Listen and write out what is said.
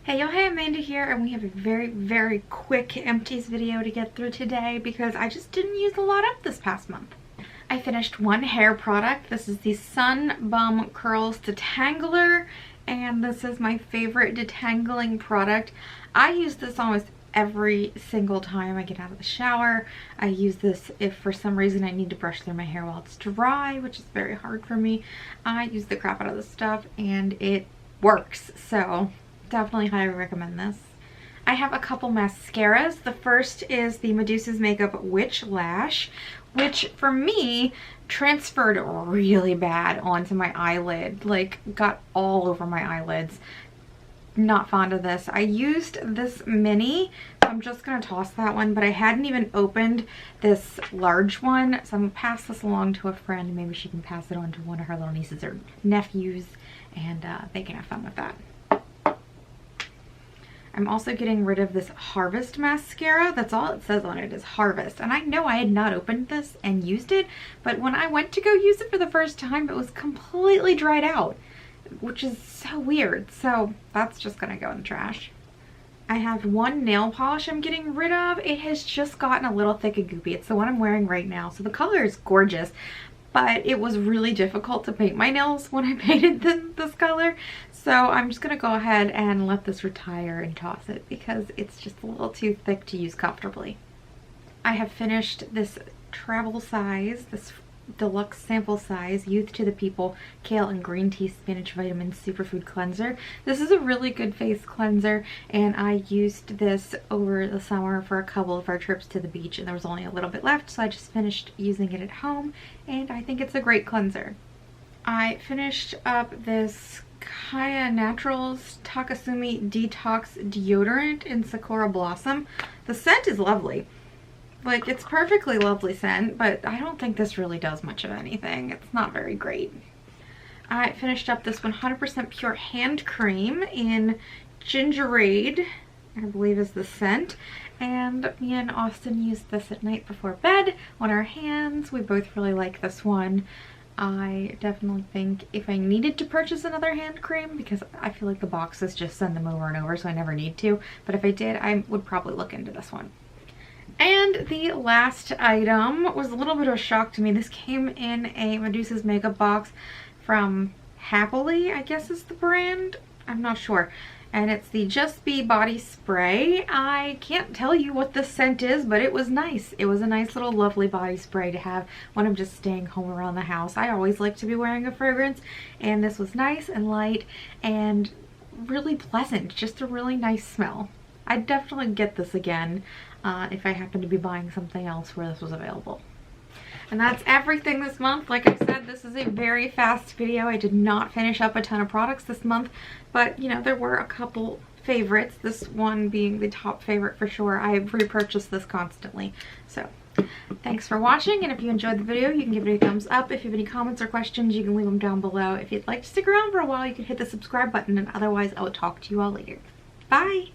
Hey y'all, hey, Amanda here, and we have a very quick empties video to get through today because I just didn't use a lot up this past month. I finished one hair product. This is the Sun Bum Curls Detangler, and this is my favorite detangling product. I use this almost every single time I get out of the shower. I use this if for some reason I need to brush through my hair while it's dry, which is very hard for me. I use the crap out of this stuff and it works, so definitely highly recommend this. I have a couple mascaras. The first is the Medusa's Makeup Witch Lash, which for me transferred really bad onto my eyelid, like got all over my eyelids. Not fond of this. I used this mini, so I'm just gonna toss that one, but I hadn't even opened this large one, so I'm gonna pass this along to a friend. Maybe she can pass it on to one of her little nieces or nephews, and they can have fun with that. I'm also getting rid of this Harvest mascara. That's all it says on it is Harvest. And I know I had not opened this and used it, but when I went to go use it for the first time, it was completely dried out, which is so weird. So that's just gonna go in the trash. I have one nail polish I'm getting rid of. It has just gotten a little thick and goopy. It's the one I'm wearing right now. So the color is gorgeous, but it was really difficult to paint my nails when I painted this color. So I'm just gonna go ahead and let this retire and toss it because it's just a little too thick to use comfortably. I have finished this travel size, this deluxe sample size Youth to the People Kale and Green Tea Spinach Vitamin Superfood Cleanser. This is a really good face cleanser, and I used this over the summer for a couple of our trips to the beach, and there was only a little bit left, so I just finished using it at home, and I think it's a great cleanser. I finished up this Kaya Naturals Takasumi Detox Deodorant in Sakura Blossom. The scent is lovely. Like, it's perfectly lovely scent, but I don't think this really does much of anything. It's not very great. I finished up this 100% pure hand cream in Gingerade, I believe is the scent. And me and Austin used this at night before bed on our hands. We both really like this one. I definitely think if I needed to purchase another hand cream, because I feel like the boxes just send them over and over, so I never need to. But if I did, I would probably look into this one. And the last item was a little bit of a shock to me. This came in a Medusa's Makeup box from Happily, I guess is the brand. I'm not sure. And it's the Just Be body spray. I can't tell you what this scent is, but it was nice. It was a nice little lovely body spray to have when I'm just staying home around the house. I always like to be wearing a fragrance, and this was nice and light and really pleasant. Just a really nice smell. I'd definitely get this again if I happen to be buying something else where this was available. And that's everything this month. Like I said, this is a very fast video. I did not finish up a ton of products this month, but you know, there were a couple favorites, this one being the top favorite for sure. I repurchase this constantly. So thanks for watching, and if you enjoyed the video, you can give it a thumbs up. If you have any comments or questions, you can leave them down below. If you'd like to stick around for a while, you can hit the subscribe button, and otherwise I will talk to you all later. Bye!